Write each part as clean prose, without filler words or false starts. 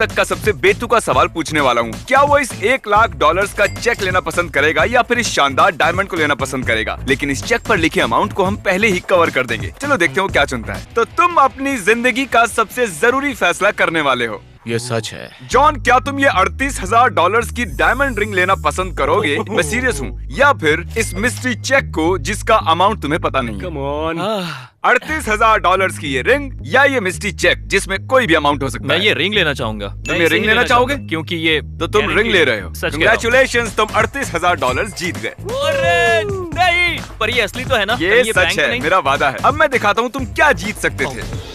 तक का सबसे बेतुका सवाल पूछने वाला हूँ। क्या वो इस $1,00,000 का चेक लेना पसंद करेगा या फिर इस शानदार डायमंड को लेना पसंद करेगा? लेकिन इस चेक पर लिखे अमाउंट को हम पहले ही कवर कर देंगे। चलो देखते हो क्या चुनता है। तो तुम अपनी जिंदगी का सबसे जरूरी फैसला करने वाले हो। ये सच है। जॉन, क्या तुम ये $38,000 की डायमंड रिंग लेना पसंद करोगे? मैं सीरियस हूँ। या फिर इस मिस्ट्री चेक को जिसका अमाउंट तुम्हें पता नहीं है? Come on. $38,000 की ये रिंग या ये मिस्ट्री चेक जिसमें कोई भी अमाउंट हो सकता मैं है? ये रिंग लेना चाहूंगा। तुम ये रिंग लेना चाहोगे? क्योंकि ये तो तुम रिंग ले रहे हो। सच कह रहा हूं। Congratulations, तुम $38,000 जीत गए। अरे नहीं, पर ये असली तो है ना? ये कहीं सच बैंक तो है, नहीं? मेरा वादा है। अब मैं दिखाता हूँ तुम क्या जीत सकते थे।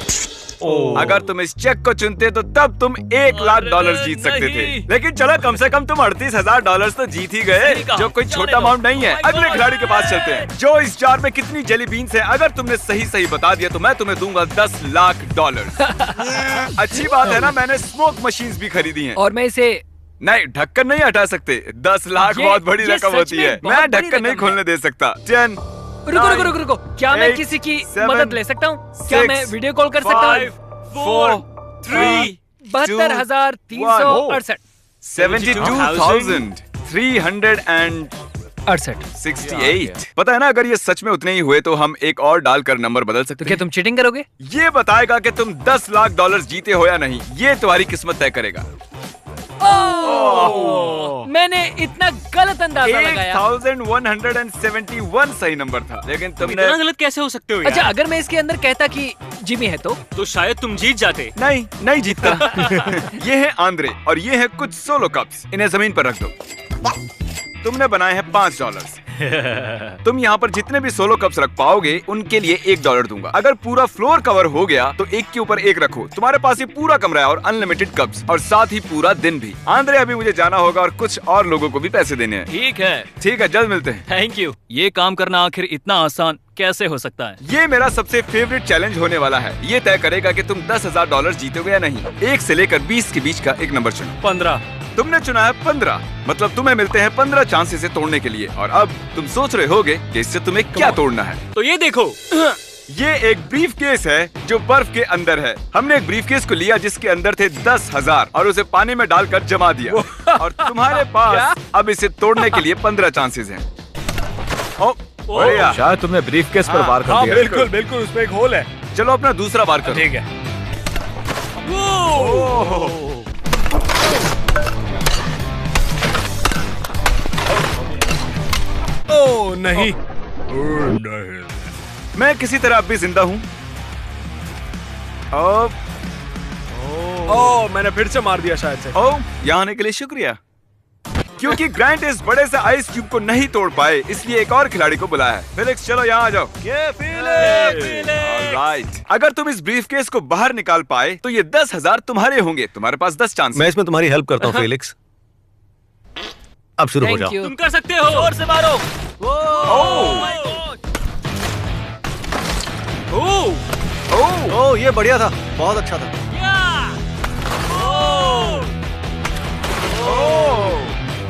अगर तुम इस चेक को चुनते तो तब तुम $1,00,000 जीत सकते थे। नहीं। लेकिन चलो, कम से कम तुम $38,000 तो जीत ही गए, सही कहा। जो कोई जाने छोटा दो। अमाउंट नहीं है। Oh my अगले God। खिलाड़ी के पास चलते हैं। जो इस जार में कितनी जेली बीन्स है, अगर तुमने सही बता दिया तो मैं तुम्हें दूंगा $10,00,000। अच्छी बात है ना, मैंने स्मोक मशीन्स भी खरीदी हैं। और मैं इसे नहीं, ढक्कन नहीं हटा सकते। 10 लाख ये- बहुत बड़ी ये रकम सच होती में है। बहुत मैं बड़ी ढक्कन नहीं रकम खोलने दे सकता। 10 रुको रुको रुको रुको, क्या मैं 8, किसी की 7, मदद ले सकता हूँ? क्या मैं 6, वीडियो कॉल कर सकता हूँ? 4, 3, 72,368 72,368। पता है ना, अगर ये सच में उतने ही हुए तो हम एक और डालकर नंबर बदल तो सकते क्या हैं। तुम चीटिंग करोगे? ये बताएगा कि तुम $10,00,000 जीते हो या नहीं। ये तुम्हारी किस्मत तय करेगा। मैंने इतना गलत अंदाजा लगाया। 1171 सही नंबर था, लेकिन तुमने इतना गलत कैसे हो सकते हो यार? अच्छा, अगर मैं इसके अंदर कहता कि जिमी है तो शायद तुम जीत जाते। नहीं जीतता। ये है आंद्रे और ये है कुछ सोलो कप्स। इन्हें जमीन पर रख दो। तुमने बनाए हैं $5। तुम यहाँ पर जितने भी सोलो कप्स रख पाओगे उनके लिए $1 दूंगा। अगर पूरा फ्लोर कवर हो गया तो एक के ऊपर एक रखो। तुम्हारे पास ये पूरा कमरा है और अनलिमिटेड कप्स, और साथ ही पूरा दिन भी। आंद्रे, अभी मुझे जाना होगा और कुछ और लोगों को भी पैसे देने हैं। ठीक है, जल्द मिलते हैं। Thank you. ये काम करना आखिर इतना आसान कैसे हो सकता है? ये मेरा सबसे फेवरेट चैलेंज होने वाला है। ये तय करेगा कि तुम $10,000 जीतोगे या नहीं। 1 से लेकर 20 के बीच का एक नंबर चुनो। 15। तुमने चुना है 15, मतलब तुम्हें मिलते हैं 15 चांस इसे तोड़ने के लिए। और अब तुम सोच रहे होगे कि इससे तुम्हें क्या तोड़ना है। तो ये देखो, ये एक ब्रीफ केस है जो बर्फ के अंदर है। हमने एक ब्रीफ केस को लिया जिसके अंदर थे 10,000 और उसे पानी में डालकर जमा दिया। और तुम्हारे पास अब इसे तोड़ने के लिए 15 चांसेस हैं। बढ़िया। शायद तुमने ब्रीफ केस पर वार कर हाँ, दिया। बिल्कुल, उसमें एक होल है। चलो अपना दूसरा बार करो। ठीक है। ओह नहीं। मैं किसी तरह अब भी जिंदा हूँ। ओह, मैंने फिर से मार दिया शायद से। यहाँ आने के लिए शुक्रिया। क्योंकि ग्रांट इस बड़े से आइस क्यूब को नहीं तोड़ पाए, इसलिए एक और खिलाड़ी को बुलाया है। फिलिक्स, चलो यहाँ आ जाओ। Alright. अगर तुम इस ब्रीफकेस को बाहर निकाल पाए तो ये 10,000 तुम्हारे होंगे। तुम्हारे पास 10 चांस। मैं इसमें तुम्हारी हेल्प करता हूँ फेलिक्स। अब शुरू हो Thank जाओ। you. तुम कर सकते हो। जोर से मारो। ओह, ये बढ़िया था, बहुत अच्छा था।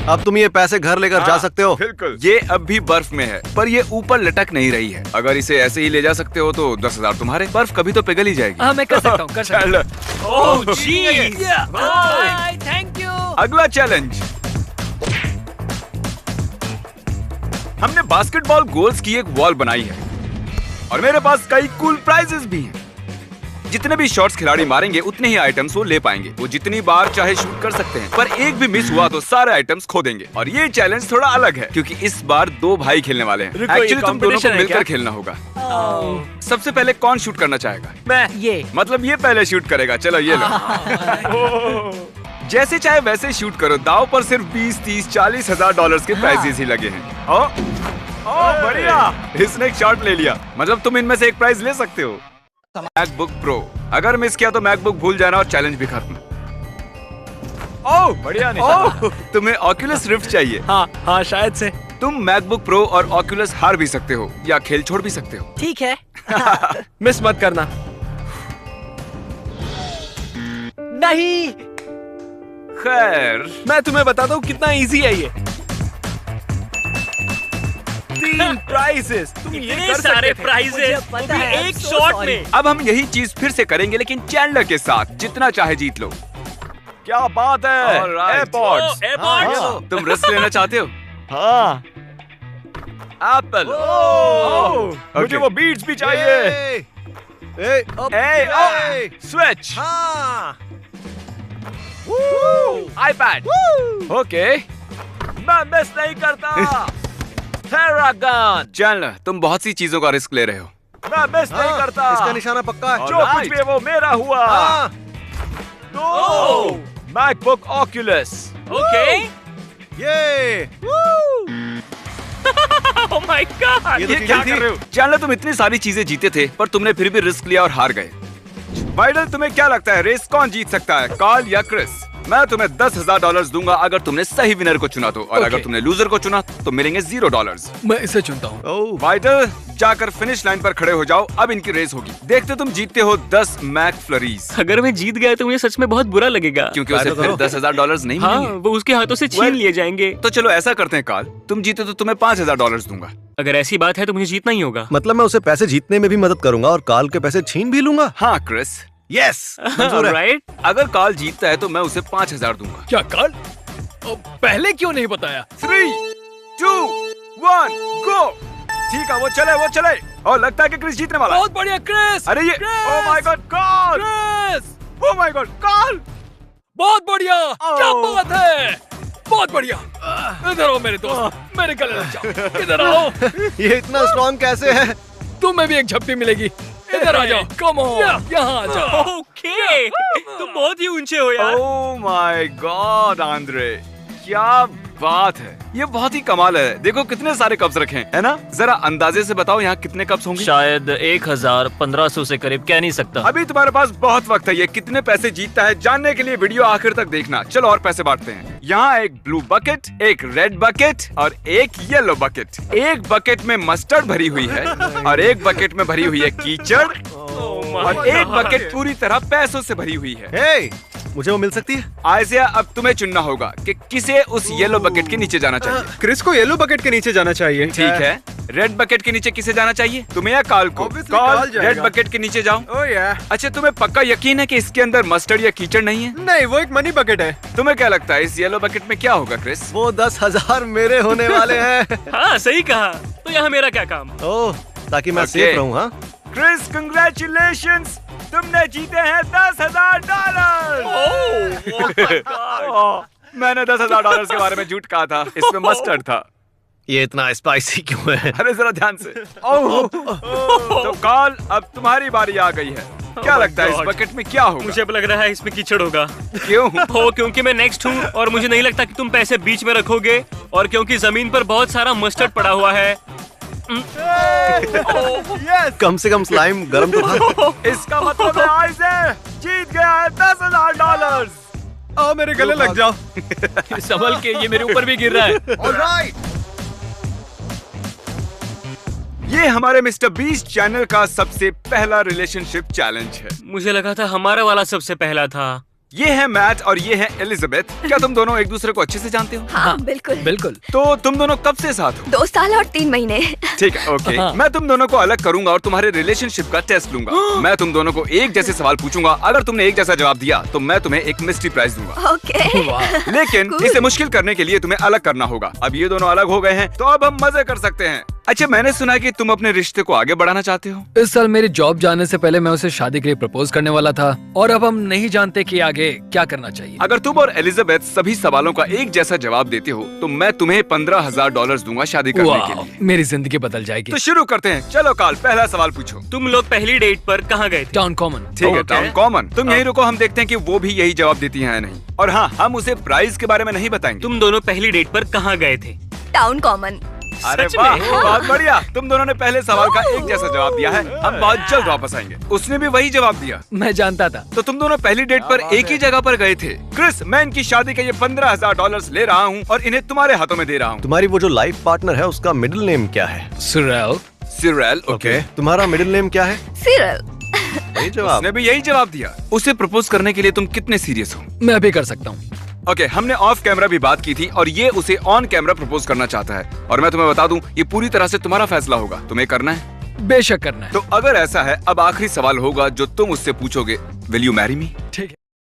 अब तुम ये पैसे घर लेकर जा सकते हो। बिल्कुल। ये अब भी बर्फ में है, पर ये ऊपर लटक नहीं रही है। अगर इसे ऐसे ही ले जा सकते हो तो 10,000 तुम्हारे। बर्फ कभी तो पिघल ही जाएगी। हाँ, मैं कर सकता हूँ, कर सकता हूँ। चल। Oh jeez. Bye, thank you. अगला चैलेंज, हमने बास्केटबॉल गोल्स की एक वॉल बनाई है और मेरे पास कई कूल प्राइजेस भी हैं। जितने भी शॉट्स खिलाड़ी मारेंगे उतने ही आइटम्स वो ले पाएंगे। वो जितनी बार चाहे शूट कर सकते हैं, पर एक भी मिस हुआ तो सारे आइटम्स खो देंगे। और ये चैलेंज थोड़ा अलग है क्योंकि इस बार 2 भाई खेलने वाले हैं। एक्चुअली तुम दोनों को मिलकर खेलना होगा। सबसे पहले कौन शूट करना चाहेगा? मैं ये मतलब ये पहले शूट करेगा। चलो ये लो। जैसे चाहे वैसे शूट करो। दाव पर सिर्फ 20, 30, $40,000 के प्राइजेस ही लगे हैं। ओ बढ़िया, इसने एक शॉट ले लिया। मतलब तुम इनमें से एक प्राइज ले सकते हो। MacBook pro. अगर मिस किया तो मैकबुक भूल जाना और चैलेंज भी खत्म। ओह बढ़िया नहीं। तुम्हें ऑक्यूलस रिफ्ट चाहिए? हाँ शायद से। तुम मैकबुक प्रो और ऑक्यूलस हार भी सकते हो या खेल छोड़ भी सकते हो। ठीक है। मिस मत करना। नहीं, खैर, मैं तुम्हें बताता हूँ कितना इजी है ये। 3 प्राइजेस। तुम ये कर सारे प्राइजेस एक शॉट में। अब हम यही चीज फिर से करेंगे, लेकिन चैंडलर के साथ। जितना चाहे जीत लो। क्या बात है? Alright. एयरपॉड्स। एयरपॉड्स। हाँ। तुम रिस्क लेना चाहते हो? हाँ। एप्पल। मुझे वो बीट्स भी चाहिए। स्विच। हाँ। आईपैड। ओके। मैं मिस नहीं करता। थेरागन। चैनलर, तुम बहुत सी चीजों का रिस्क ले रहे हो। मैं मिस नहीं करता। इसका निशाना पक्का है। जो कुछ भी है वो मेरा हुआ। हाँ। MacBook Oculus. ओके। ये ओह माय गॉड। ये तो ये चीजें क्या थी। कर रहे हो? चैनलर, तुम इतनी सारी चीजें जीते थे पर तुमने फिर भी रिस्क लिया और हार गए। वाइडल, तुम्हें क्या लगता है रेस कौन जीत सकता है, कार्ल या क्रिस? मैं तुम्हें $10,000 दूंगा अगर तुमने सही विनर को चुना तो, और अगर तुमने लूजर को चुना तो मिलेंगे $0। मैं इसे चुनता हूँ। ओह, वाइडल, जाकर फिनिश लाइन पर खड़े हो जाओ। अब इनकी रेस होगी। देखते तुम जीतते हो 10 मैक फ्लरीज, अगर मैं जीत गया तो मुझे सच में बहुत बुरा लगेगा। क्योंकि उसे तो फिर करो। $10,000 नहीं हाँ, मिलेंगे। वो उसके हाथों से छीन लिए जाएंगे। तो चलो ऐसा करते हैं कार्ल, तुम जीते तो तुम्हें $5,000 दूंगा। अगर ऐसी बात है तो मुझे जीतना ही होगा। मतलब मैं उसे पैसे जीतने में भी मदद करूंगा और कार्ल के पैसे छीन भी लूंगा। हाँ क्रिस, यस, मंजूर है। राइट। अगर कार्ल जीतता है तो मैं उसे 5,000 दूंगा। क्या कार्ल? पहले क्यों नहीं बताया? 3, 2, 1, गो। ठीक है, वो चले। और लगता है कि क्रिस जीतने वाला है। बहुत बढ़िया क्रिस। अरे ये, oh my god, Karl! Chris, oh my god, Karl! बहुत बढ़िया। क्या बात है, बहुत बढ़िया। इधर आओ मेरे दोस्त, मेरे गले लग जाओ। इधर आओ। ये इतना स्ट्रॉन्ग कैसे है? तुम्हें भी एक झप्पी मिलेगी। इधर आ जाओ, कम ऑन, यहाँ आ जाओ। ओके। तुम बहुत ही ऊंचे हो यार। ओह माय गॉड आंद्रे, क्या बात है, ये बहुत ही कमाल है। देखो कितने सारे कप्स रखे हैं, है ना? जरा अंदाजे से बताओ यहाँ कितने कप्स होंगे? शायद 1,1500 से करीब, कह नहीं सकता। अभी तुम्हारे पास बहुत वक्त है। ये कितने पैसे जीतता है जानने के लिए वीडियो आखिर तक देखना। चलो और पैसे बांटते हैं। यहाँ एक ब्लू बकेट, एक रेड बकेट और एक येलो बकेट। एक बकेट में मस्टर्ड भरी हुई है और एक बकेट में भरी हुई है कीचड़, और एक बकेट पूरी तरह पैसों से भरी हुई है। हे, मुझे वो मिल सकती है? आयसिया, अब तुम्हें चुनना होगा कि किसे उस येलो बकेट के नीचे जाना चाहिए। क्रिस को येलो बकेट के नीचे जाना चाहिए। ठीक है, रेड बकेट के नीचे किसे जाना चाहिए, तुम्हें या कार्ल को? Obviously कार्ल, कार्ल जाएगा। रेड बकेट के नीचे जाओ। ओह यार, अच्छा, तुम्हें पक्का यकीन है कि इसके अंदर मस्टर्ड या कीचड़ नहीं है? नहीं वो एक मनी बकेट है। तुम्हें क्या लगता है इस येलो बकेट में क्या होगा क्रिस? वो 10,000 मेरे होने वाले हैं। हाँ सही कहा। तो यहाँ मेरा क्या काम? ओह, ताकि मैं Okay. सेफ रहूं। हाँ, क्रिस, कंग्रेचुलेशंस, तुमने जीते हैं $10,000। मैंने $10,000 के बारे में झूठ कहा था, इसमें मस्टर्ड था। ये इतना स्पाइसी क्यों है? अरे जरा ध्यान से। ओह, तो कार्ल, अब तुम्हारी बारी आ गई है। क्या my लगता है इस God. बकेट में क्या होगा? मुझे अब लग रहा है इसमें कीचड़ होगा। क्यों? हो, क्योंकि मैं नेक्स्ट हूँ और मुझे नहीं लगता कि तुम पैसे बीच में रखोगे, और क्योंकि जमीन पर बहुत सारा मस्टर्ड पड़ा हुआ है। कम से कम स्लाइम गरम तो था। इसका मतलब है आइज़े जीत गया है $10,000। आओ मेरे गले लग जाओ। संभल के, ये मेरे ऊपर भी गिर रहा है। ऑलराइट। ये हमारे मिस्टर बीस्ट चैनल का सबसे पहला रिलेशनशिप चैलेंज है। मुझे लगा था हमारा वाला सबसे पहला था। ये है मैट और ये है एलिजाबेथ। क्या तुम दोनों एक दूसरे को अच्छे से जानते हो? हाँ बिल्कुल। बिल्कुल। तो तुम दोनों कब से साथ हो? 2 साल और 3 महीने। ठीक है, ओके। मैं तुम दोनों को अलग करूंगा और तुम्हारे रिलेशनशिप का टेस्ट लूंगा। मैं तुम दोनों को एक जैसे सवाल पूछूंगा। अगर तुमने एक जैसा जवाब दिया तो मैं तुम्हें एक मिस्ट्री प्राइज दूंगा। ओके। लेकिन Cool. इसे मुश्किल करने के लिए तुम्हें अलग करना होगा। अब ये दोनों अलग हो गए हैं तो अब हम मजे कर सकते हैं। अच्छा, मैंने सुना है कि तुम अपने रिश्ते को आगे बढ़ाना चाहते हो। इस साल मेरी जॉब जाने से पहले मैं उसे शादी के लिए प्रपोज करने वाला था, और अब हम नहीं जानते कि आगे क्या करना चाहिए। अगर तुम और एलिजाबेथ सभी सवालों का एक जैसा जवाब देते हो तो मैं तुम्हें $15,000 दूंगा शादी करने के वाह, लिए। मेरी जिंदगी बदल जाएगी। तो शुरू करते हैं। चलो कार्ल, पहला सवाल पूछो। तुम लोग पहली डेट पर कहाँ गए थे? Town common. ठीक है, Okay. Town common. तुम यहीं रुको, हम देखते हैं कि वो भी यही जवाब देती हैं या नहीं। और हाँ, हम उसे प्राइस के बारे में नहीं बताएंगे। तुम दोनों पहली डेट पर कहाँ गए थे? Town common. अरे सच वाह, में? बहुत बढ़िया। तुम दोनों ने पहले सवाल का एक जैसा जवाब दिया है। हम बहुत जल्द वापस आएंगे। उसने भी वही जवाब दिया। मैं जानता था। तो तुम दोनों पहली डेट पर एक ही जगह पर गए थे। क्रिस, मैं इनकी शादी का ये $15,000 ले रहा हूँ और इन्हें तुम्हारे हाथों में दे रहा हूँ। तुम्हारी वो जो लाइफ पार्टनर है उसका मिडिल नेम क्या है? सुरेल। Cyril, okay. तुम्हारा मिडिल नेम क्या है? सिरल। सही जवाब। उसने भी यही जवाब दिया। उसे प्रपोज करने के लिए तुम कितने सीरियस हो? मैं भी कर सकता हूँ। ओके, हमने ऑफ कैमरा भी बात की थी और ये उसे ऑन कैमरा प्रपोज करना चाहता है। और मैं तुम्हें बता दूं, ये पूरी तरह से तुम्हारा फैसला होगा। तुम्हें करना है। बेशक करना है। तो अगर ऐसा है, अब आखिरी सवाल होगा जो तुम उससे पूछोगे, विल यू मैरी मी? ठीक है।